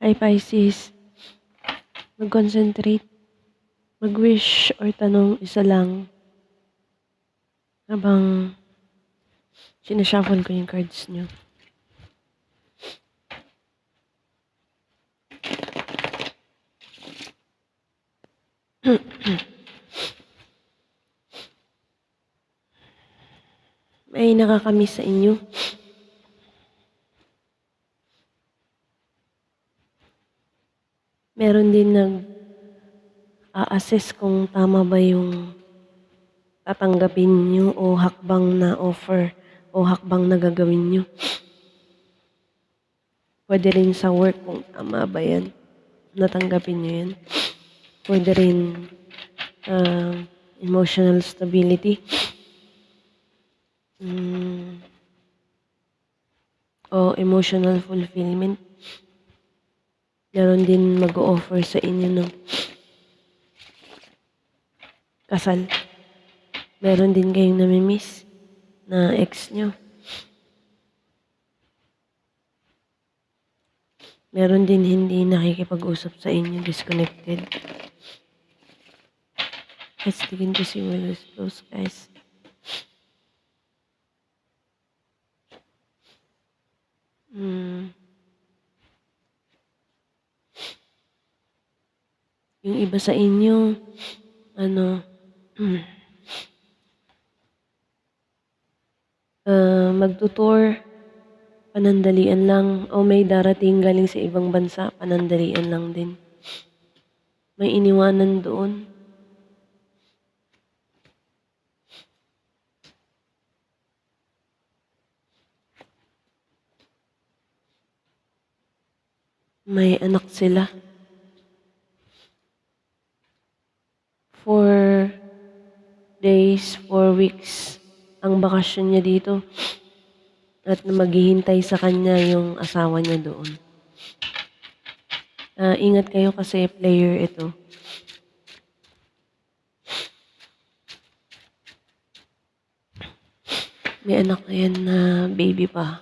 ay Pisces, mag-concentrate, mag-wish or tanong isa lang habang sinashuffle ko yung cards nyo. May nakakamiss sa inyo. Meron din nag-a-assess kung tama ba yung tatanggapin nyo o hakbang na offer o hakbang na gagawin nyo. Pwede rin sa work kung tama ba yan. Natanggapin nyo yan. Pwede rin emotional stability. O emotional fulfillment. Meron din mag-o-offer sa inyo ng kasal. Meron din kayong namimiss na ex nyo. Meron din hindi nakikipag-usap sa inyo, disconnected. Let's begin to see where this goes, guys. Yung iba sa inyo, magtutour, panandalian lang, o may darating galing sa ibang bansa, panandalian lang din. May iniwanan doon. May anak sila. 4 days, 4 weeks ang bakasyon niya dito. At maghihintay sa kanya yung asawa niya doon. Ingat kayo kasi player ito. May anak na yan na baby pa.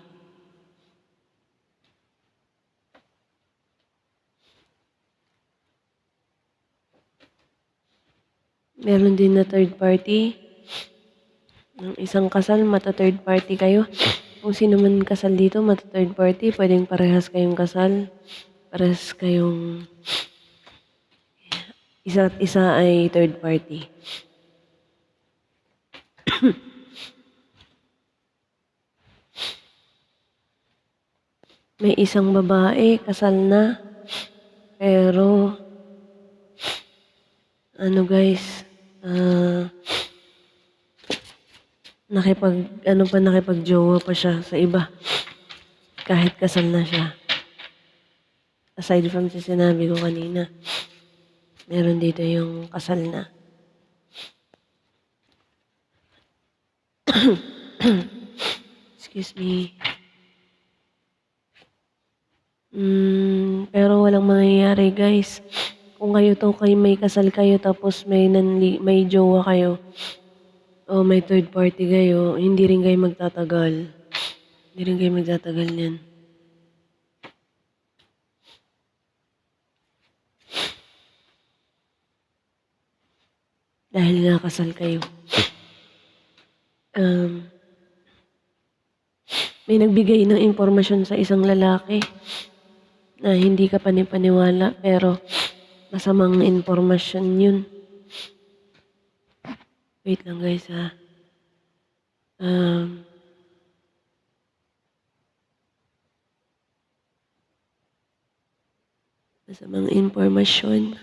Meron din na third party. Ng isang kasal, mata-third party kayo. Kung sino man kasal dito, mata-third party. Pwedeng parehas kayong kasal. Parehas kayong isa't isa ay third party. May isang babae, kasal na. Pero, guys, nakipag-jowa pa siya sa iba. Kahit kasal na siya. Aside from sa sinabi ko kanina, meron dito yung kasal na. Excuse me. Pero walang mangyayari, guys. Kung may kasal kayo tapos may jowa kayo o may third party kayo, hindi rin kayo magtatagal. Hindi rin kayo magtatagal niyan. Dahil nga kasal kayo. May nagbigay ng impormasyon sa isang lalaki na hindi ka panipaniwala pero masamang impormasyon yun. Wait lang, guys, ha. Masamang impormasyon.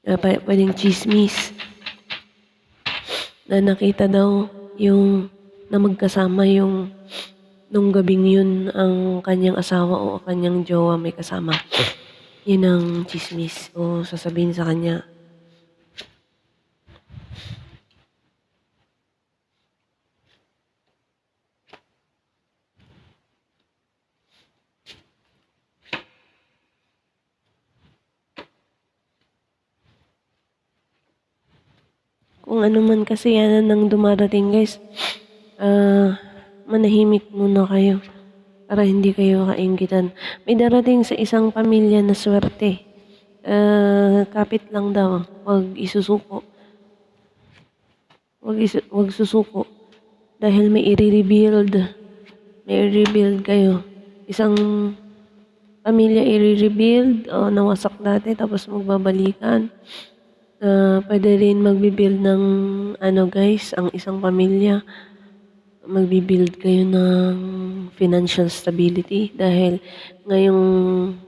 Pwedeng chismis. Na nakita daw yung na magkasama yung nung gabing yun ang kanyang asawa o kanyang jowa may kasama. Yun ang chismis o sasabihin sa kanya. Kung ano man kasi yan ang dumarating, guys, manahimik muna kayo. para hindi kayo kainggitan. May darating sa isang pamilya na swerte. Kapit lang daw, wag isusuko. Wag susuko. Dahil may i-rebuild. May i-rebuild kayo. Isang pamilya i-rebuild o nawasak dati tapos magbabalikan. Pwede rin magbi-build ng guys, ang isang pamilya. Magbi-build kayo ng financial stability dahil ngayong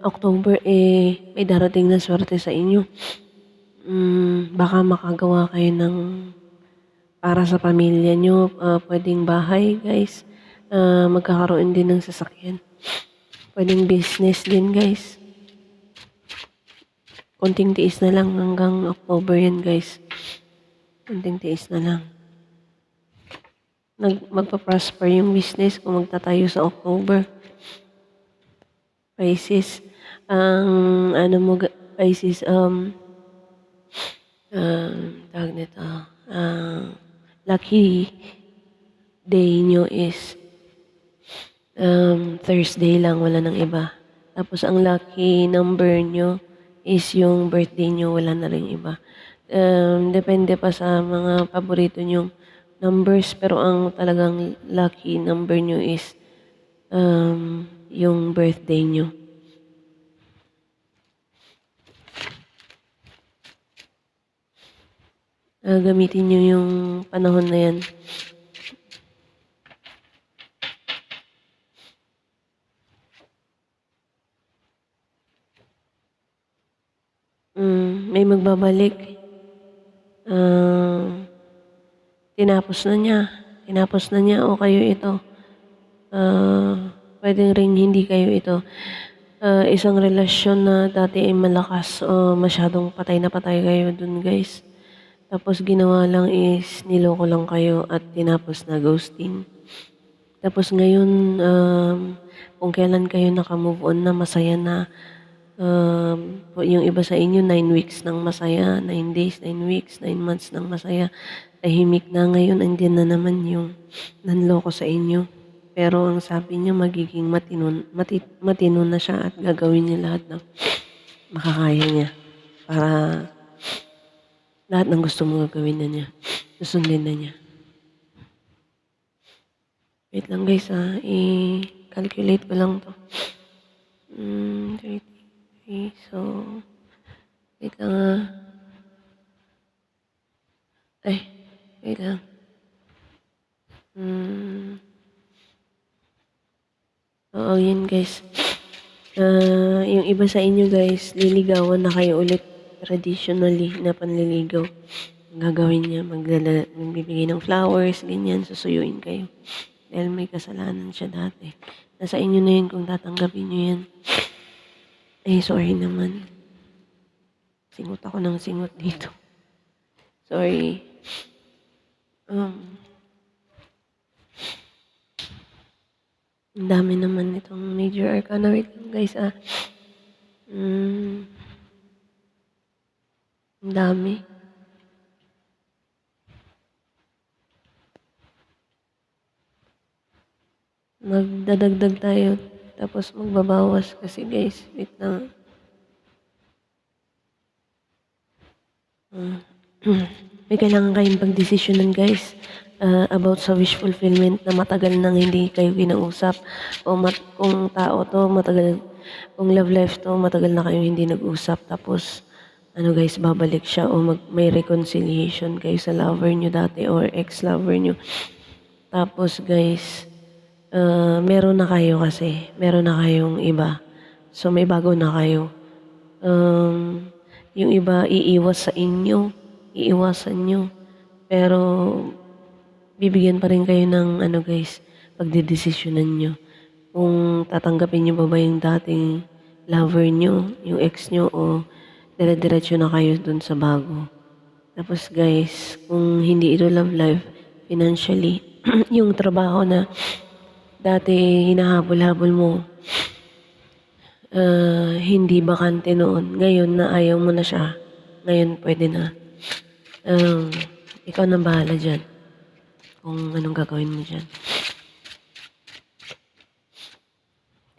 October may darating na swerte sa inyo. Baka makagawa kayo ng para sa pamilya nyo, pwedeng bahay guys, magkakaroon din ng sasakyan. Pwedeng business din guys. Konting tiis na lang hanggang October yan guys. Konting tiis na lang. Magpa-prosper yung business kung magtatayo sa October. Pisces, Pisces, tawag nito, lucky day nyo is Thursday lang, wala nang iba. Tapos ang lucky number nyo is yung birthday nyo, wala na rin iba. Depende pa sa mga paborito nyong numbers, pero ang talagang lucky number nyo is yung birthday nyo. Gamitin nyo yung panahon na yan. May magbabalik. Tinapos na niya o kayo ito. Pwedeng rin hindi kayo ito. Isang relasyon na dati ay malakas o masyadong patay na patay kayo dun guys. Tapos ginawa lang is niloko lang kayo at tinapos na ghosting. Tapos ngayon, kung kailan kayo nakamove on na masaya na, yung iba sa inyo 9 weeks nang masaya, 9 days, 9 weeks, 9 months nang masaya, tahimik na ngayon, andyan na naman yung nanloko sa inyo. Pero ang sabi niya magiging matino na siya at gagawin niya lahat ng makakaya niya para lahat ng gusto mo gagawin na niya. Susundin na niya. Wait lang guys i-calculate ko lang to. 33, so wait lang wait lang. Oo, yun guys. Yung iba sa inyo guys, liligawan na kayo ulit traditionally na panliligaw. Ang gagawin niya, magbibigay ng flowers, ganyan, susuyuin kayo. Dahil may kasalanan siya dati. Nasa inyo na yun kung tatanggapin niyo yan. Sorry naman. Singot ako ng singot dito. Sorry. Ang dami naman itong major arcana. Wait lang guys ang dami. Magdadagdag tayo. Tapos magbabawas kasi guys. Wait lang. May kailangan kayong pagdesisyonan guys. About sa wish fulfillment na matagal nang hindi kayo kinausap o kung tao to matagal, kung love life to matagal na kayo hindi nag-usap, tapos guys, babalik siya o may reconciliation kayo sa lover nyo dati or ex-lover nyo. Tapos guys, meron na kayong iba, so may bago na kayo. Yung iba iiwasan nyo, pero bibigyan pa rin kayo ng guys, pagdedesisyonan nyo. Kung tatanggapin nyo ba yung dating lover nyo, yung ex nyo, o dire-diretso na kayo dun sa bago. Tapos guys, kung hindi ito love life, financially, yung trabaho na dati hinahabol-habol mo, hindi bakante noon, ngayon na ayaw mo na siya, ngayon pwede na. Ikaw na bahala dyan kung anong gagawin mo dyan.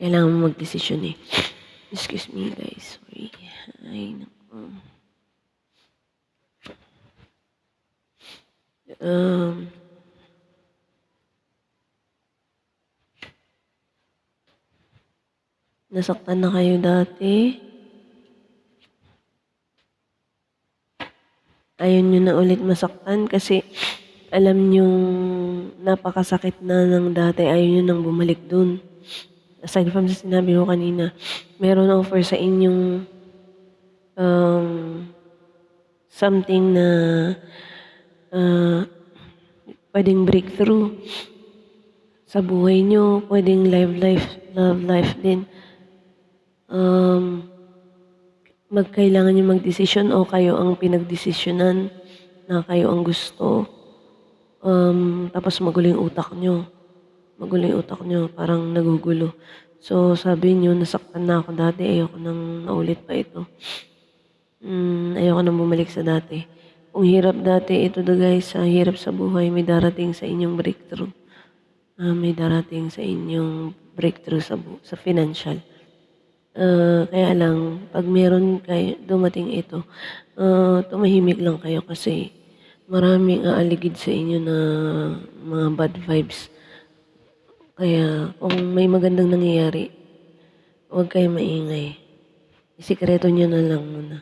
Kailangan mo magdesisyon eh. Excuse me guys, sorry. Ay, naku. Um, Nasaktan na kayo dati. Ayaw nyo na ulit masaktan kasi alam nyong napakasakit na ng dati. Ayaw nyo nang bumalik dun. Aside from sa sinabi ko kanina, meron offer sa inyong um, something na uh, pwedeng breakthrough sa buhay nyo, pwedeng love life din. Magkailangan nyo magdesisyon o kayo ang pinagdesisyonan na kayo ang gusto. Tapos magulo yung utak nyo. Magulo yung utak nyo, parang nagugulo. So, sabi nyo, nasaktan na ako dati, ayoko nang naulit pa ito. Ayoko nang bumalik sa dati. Kung hirap dati, ito na guys, sa hirap sa buhay, may darating sa inyong breakthrough. May darating sa inyong breakthrough sa financial. Kaya lang, pag meron kayo, dumating ito, tumahimik lang kayo kasi maraming aaligid sa inyo na mga bad vibes. Kaya kung may magandang nangyayari, huwag kayo maingay. Isikreto nyo na lang muna.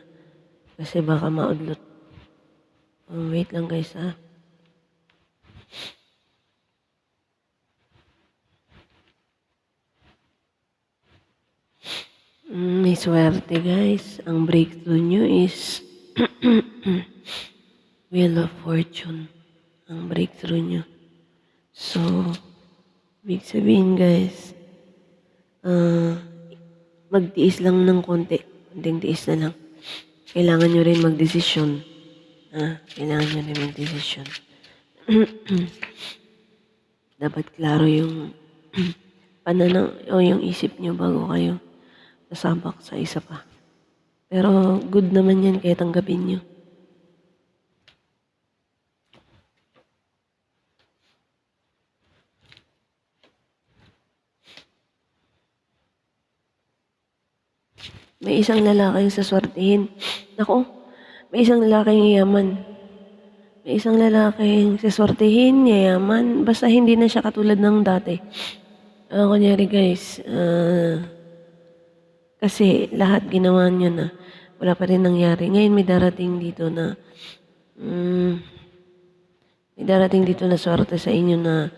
Kasi baka maudlot. Wait lang guys ah. May swerte guys. Ang breakthrough nyo is Wheel of Fortune. Ang breakthrough nyo. So, ibig sabihin guys, magtiis lang ng konti. Konting tiis na lang. Kailangan nyo rin magdesisyon. Kailangan nyo rin magdesisyon. Dapat klaro yung pananaw o yung isip nyo bago kayo sasabak sa isa pa. Pero good naman yan kaya tanggapin nyo. May isang lalaking saswertihin. Naku, may isang lalaking yaman. May isang lalaking saswertihin, yayaman. Basta hindi na siya katulad ng dati. Kunyari guys, kasi lahat ginawa niyo na. Wala pa rin nangyari. Ngayon may darating dito na swerte sa inyo na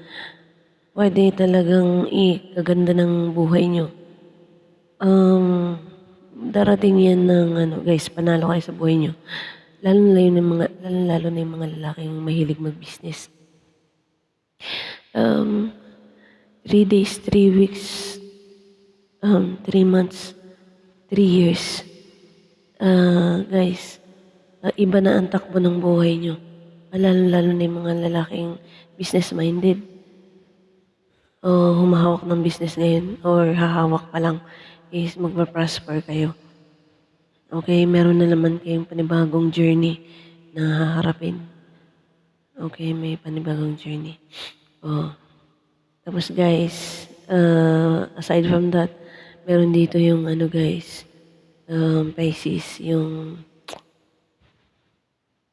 pwede talagang ikaganda ng buhay nyo. Darating yan ng guys, panalo kayo sa buhay nyo. Lalo na yung mga lalaking mahilig mag-business. 3 days, 3 weeks, 3 months, 3 years. Guys, iba na ang takbo ng buhay nyo. Lalo na yung mga lalaking business-minded. Humahawak ng business ngayon or hahawak pa lang is magpa-prosper kayo. Okay, meron na naman kayong panibagong journey na haharapin. Okay, may panibagong journey. Tapos guys, aside from that, meron dito yung guys, Pisces, yung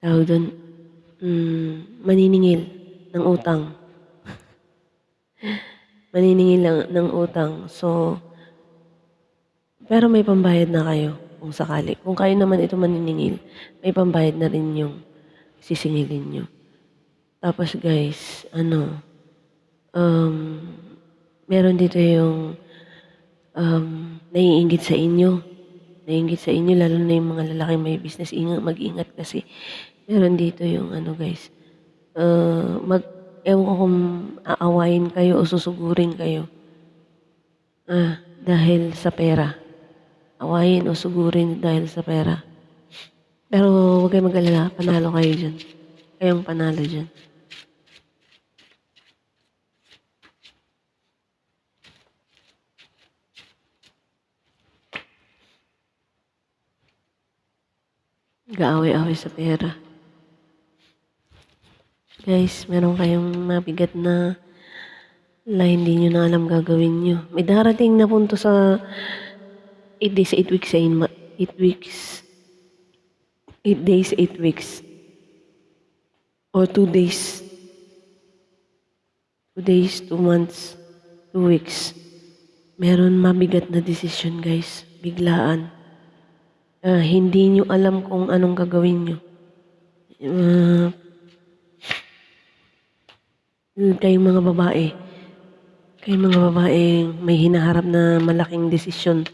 tawag doon, maniningil ng utang. Maniningil lang ng utang. So, pero may pambayad na kayo kung sakali. Kung kayo naman ito maniningil, may pambayad na rin yung sisingilin nyo. Tapos guys, meron dito yung naiinggit sa inyo. Naiinggit sa inyo, lalo na yung mga lalaki may business. Mag-ingat kasi meron dito yung guys. Ewan ko kung aawayin kayo o susugurin kayo. Dahil sa pera. Awayin o sugurin dahil sa pera. Pero huwag kayo mag-alala, panalo kayo dyan. Kayong panalo dyan. Gaaway-away sa pera. Guys, meron kayong mabigat na Hindi nyo na alam gagawin nyo. May darating na punto sa 8 days, 8 weeks, 8 weeks, 8 days, 8 weeks, or 2 days, 2 days, 2 months, 2 weeks. Meron mabigat na desisyon guys, biglaan. Hindi nyo alam kung anong gagawin nyo. Kayong mga babae, may hinaharap na malaking desisyon.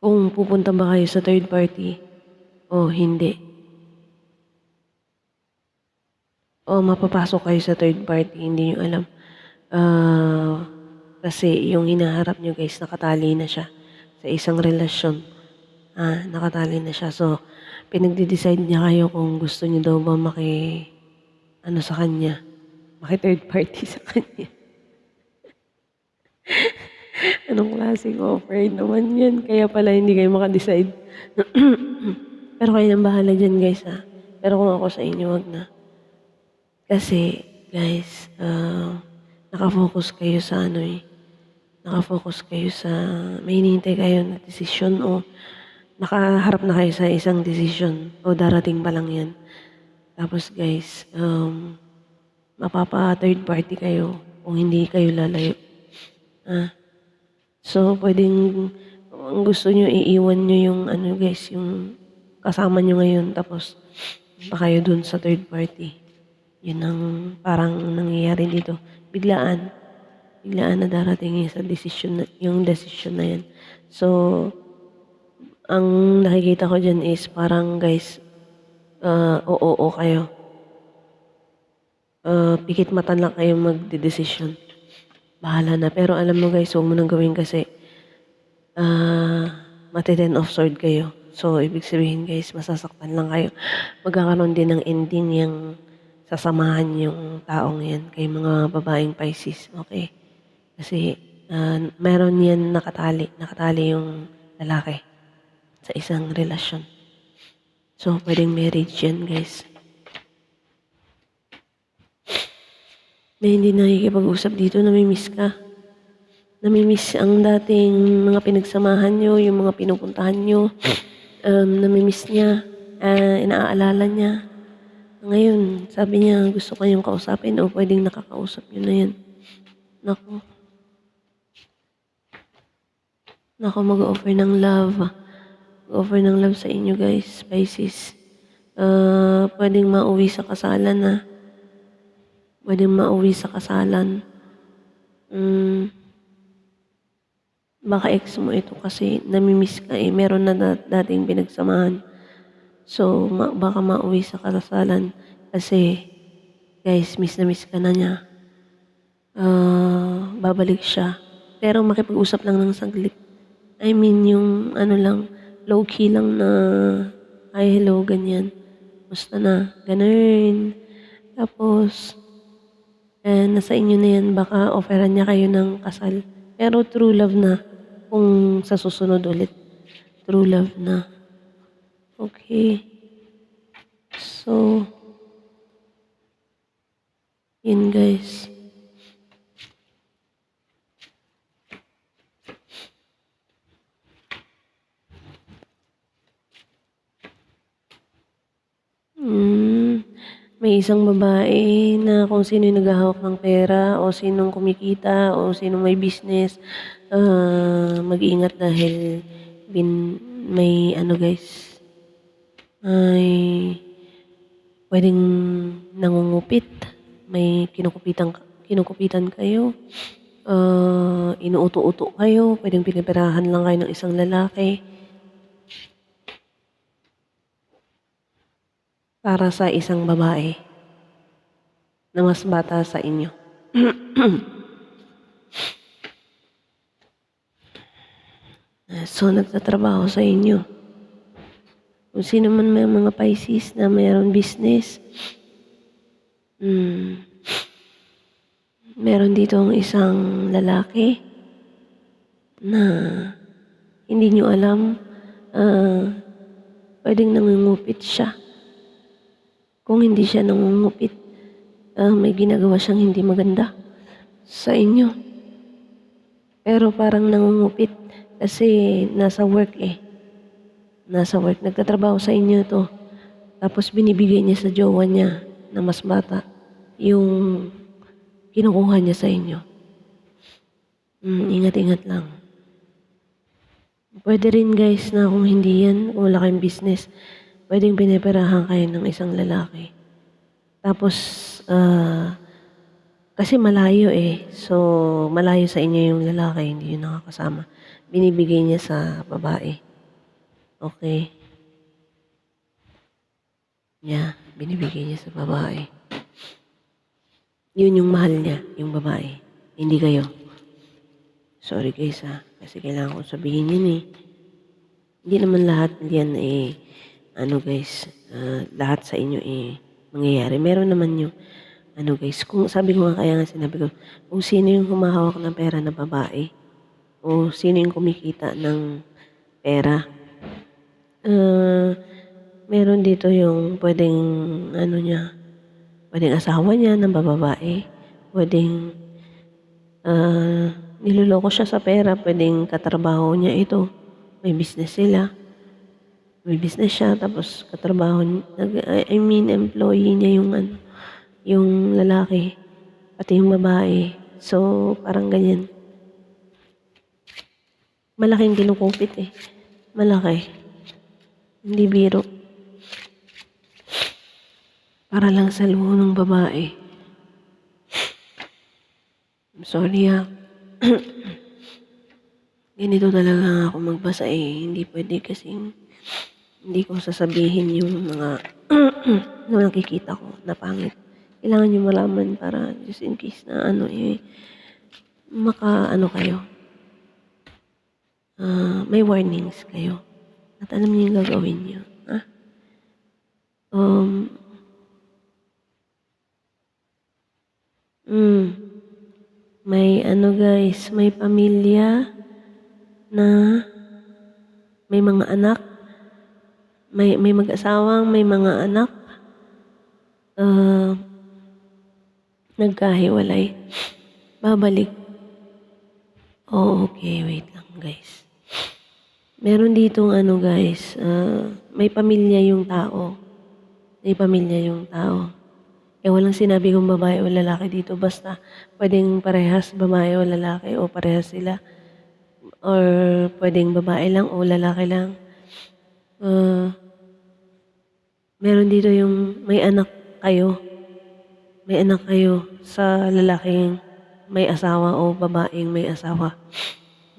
Kung pupunta ba kayo sa third party o hindi. O mapapasok kayo sa third party, hindi nyo alam. Kasi yung hinaharap nyo guys, nakatali na siya sa isang relasyon. Nakatali na siya. So, pinagde-decide niya kayo kung gusto niyo daw ba sa kanya. Maki third party sa kanya. Anong klaseng offer naman yan? Kaya pala hindi kayo makadecide. Pero kayo nang bahala dyan guys ha. Pero kung ako sa inyo, wag na. Kasi guys, nakafocus kayo sa nakafocus kayo sa may hinihintay kayo na desisyon o nakaharap na kayo sa isang desisyon o darating pa lang yan. Tapos guys, mapapa third party kayo kung hindi kayo lalayo. So, pwedeng ang gusto nyo, iiwan nyo yung guys, yung kasama nyo ngayon tapos pa kayo dun sa third party. Yun ang parang nangyayari dito. Biglaan na darating yung desisyon na yan. So, ang nakikita ko dyan is parang guys, oo kayo. Pikit mata lang kayo magdedesisyon. Bahala na. Pero alam mo guys, huwag mo nang gawin kasi mati-10 of sword kayo. So, ibig sabihin guys, masasaktan lang kayo. Magkakaroon din ng ending yung sasamahan yung taong yan kay mga babaeng Pisces. Okay? Kasi meron yan nakatali yung lalaki sa isang relasyon. So, pwedeng marriage yan guys. Na hindi nakikipag-usap dito, namimiss ka. Namimiss ang dating mga pinagsamahan nyo, yung mga pinupuntahan nyo. Namimiss niya, inaaalala niya. Ngayon, sabi niya gusto kayong kausapin o pwedeng nakakausap nyo na yan. Naku, mag-offer ng love. Mag-offer ng love sa inyo guys, Pisces. Pwedeng mauwi sa kasalan Pwedeng mauwi sa kasalan. Baka ex mo ito kasi namimiss ka meron na dating pinagsamahan. So, baka mauwi sa kasalan kasi guys, miss na miss ka na niya. Babalik siya. Pero makipag-usap lang ng saglit. I mean, yung lang, low-key lang na, hi, hello, ganyan. Musta na? Ganun. Tapos, nasa inyo na yan, baka offeran niya kayo ng kasal. Pero true love na. Kung sa susunod ulit, true love na. Okay. So, yun guys. May isang babae na kung sino yung naghahawak ng pera o sinong kumikita o sinong may business, mag-ingat dahil may guys, may pwedeng nangungupit, may kinukupitan kayo, inuuto-uto kayo, pwedeng pinipirahan lang kayo ng isang lalaki para sa isang babae na mas bata sa inyo. So, nagtatrabaho sa inyo. Kung sino man may mga Pisces na mayroon business, meron dito ang isang lalaki na hindi nyo alam, pwedeng nangungupit siya. kung hindi siya nangungupit, may ginagawa siyang hindi maganda sa inyo. Pero parang nangungupit kasi nasa work Nasa work, nagtatrabaho sa inyo to. Tapos binibigay niya sa jowa niya na mas bata yung kinukuha niya sa inyo. Ingat-ingat lang. Pwede rin guys na kung hindi yan, kung wala kayong business, pwedeng pinaperahan kayo ng isang lalaki. Tapos, kasi malayo so malayo sa inyo yung lalaki, hindi yun nakakasama. Binibigay niya sa babae. Okay? Binibigay niya sa babae. Yun yung mahal niya, yung babae. Hindi kayo. Sorry guys kasi kailangan kong sabihin yun Hindi naman lahat yan guys, lahat sa inyo mangyayari. Meron naman yung, guys, kung sabi ko nga kaya nga sinabi ko, kung sino yung humahawak ng pera na babae, o sino yung kumikita ng pera, meron dito yung pwedeng, pwedeng asawa niya ng babae, pwedeng, niloloko siya sa pera, pwedeng katrabaho niya ito, may business sila. May business siya, tapos katrabaho, employee niya yung lalaki, pati yung babae. So, parang ganyan. Malaking kinukupit Malaki. Hindi biro. Para lang sa luho ng babae. I'm sorry Ganito talaga ako magbasa Hindi pwede kasing hindi ko sasabihin yung mga na nakikita ko na pangit. Kailangan nyo malaman para just in case na kayo. May warnings kayo. At alam niyo yung gagawin niyo. May guys, may pamilya na may mga anak, may mag-asawang, may mga anak, nagkahiwalay, babalik. Okay, wait lang guys. Meron ditong guys, may pamilya yung tao. May pamilya yung tao. Walang sinabi kung babae o lalaki dito, basta pwedeng parehas babae o lalaki o parehas sila. Or pwedeng babae lang o lalaki lang. Meron dito yung may anak kayo. May anak kayo sa lalaking may asawa o babaeng may asawa.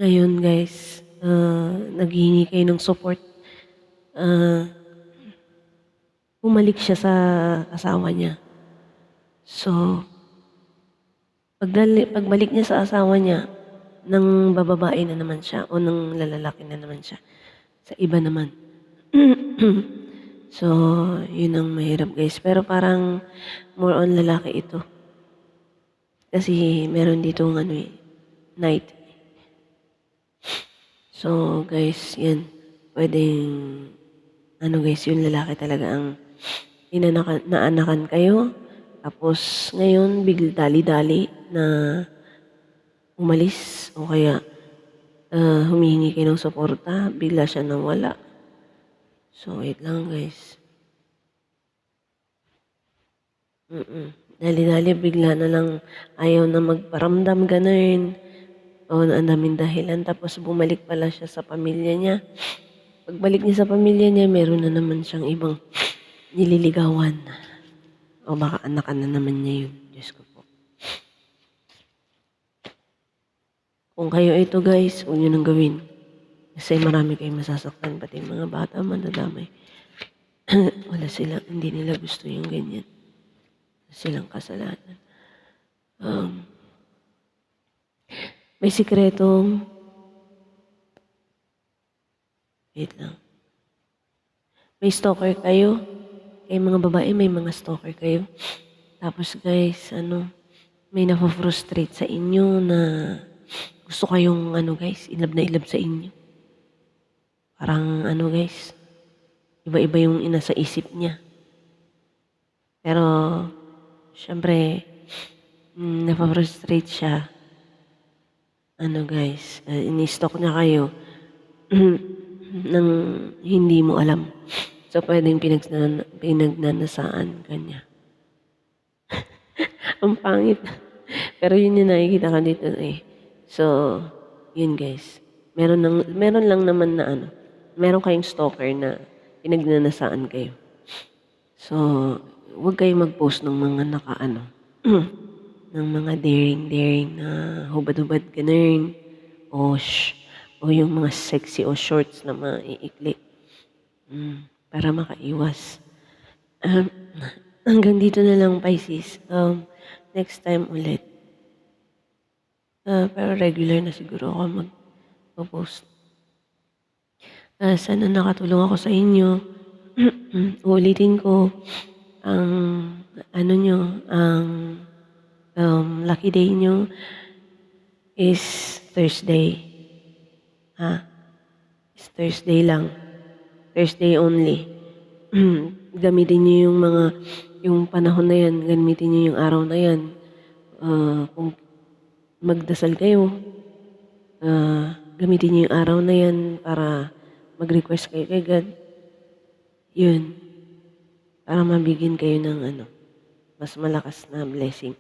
Ngayon guys, naghihingi kayo ng support. Bumalik siya sa asawa niya. So, pagbalik niya sa asawa niya, ng bababae na naman siya o ng lalaki na naman siya. Sa iba naman. So, yun ang mahirap guys. Pero parang more on lalaki ito. Kasi meron dito night. So, guys, yan. Pwedeng, guys, yung lalaki talaga ang naanakan kayo. Tapos, ngayon, dali-dali na umalis o kaya humihingi kayo ng suporta, bigla siya nawala. So, wait lang guys. Dali-dali, bigla na lang ayaw na magparamdam ganun. O ang daming dahilan. Tapos bumalik pala siya sa pamilya niya. Pagbalik niya sa pamilya niya, meron na naman siyang ibang nililigawan. O baka anakan na naman niya yun. Diyos ko po. Kung kayo ito guys, huwag nyo nang gawin. Kasi marami kayong masasaktan, pati mga bata madadamay. Wala sila, hindi nila gusto yung ganyan. Silang kasalanan. May sikretong, wait lang. May stalker kayo. Kay mga babae, may mga stalker kayo. Tapos guys, may na-frustrate sa inyo na gusto kayong guys, ilab na ilab sa inyo. Parang guys, iba-iba yung inasa isip niya. Pero, syempre, napafrustrate siya. Ano guys, ini-stalk niya kayo ng hindi mo alam. So, pwedeng pinagnanasaan ka niya. Ang pangit. Pero yun yung nakikita ka dito eh. So, yun guys. Meron lang naman na meron kayong stalker na pinagnanasaan kayo. So, huwag kayong mag-post ng mga ng mga daring na hubad-hubad ganun. O, o yung mga sexy o shorts na maiikli. Para makaiwas. Um, hanggang dito na lang, Pisces. Next time ulit. Pero regular na siguro ako mag-post. Sana nakatulong ako sa inyo. Uulitin ko ang lucky day nyo is Thursday. Is Thursday lang. Thursday only. Gamitin nyo yung panahon na yan. Gamitin nyo yung araw na yan. Kung magdasal kayo, gamitin niyo yung araw na yan para mag-request kayo kay God. Yun. Para mabigyan kayo ng mas malakas na blessing.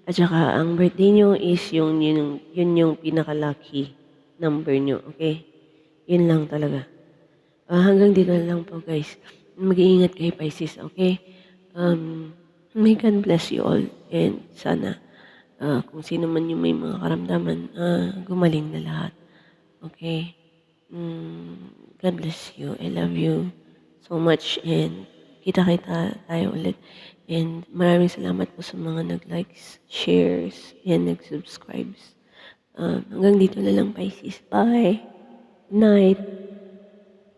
At saka, ang birthday nyo is yun yung pinaka-lucky number nyo. Okay? Yun lang talaga. Hanggang dito na lang po, guys. Mag-iingat kayo, Pisces. Okay? May God bless you all. And sana, kung sino man yung may mga karamdaman, gumaling na lahat. Okay? God bless you. I love you so much. And kita-kita tayo ulit. And maraming salamat po sa mga nag-likes, shares, and nag-subscribes. Hanggang dito na lang, Pisces. Bye! Good night!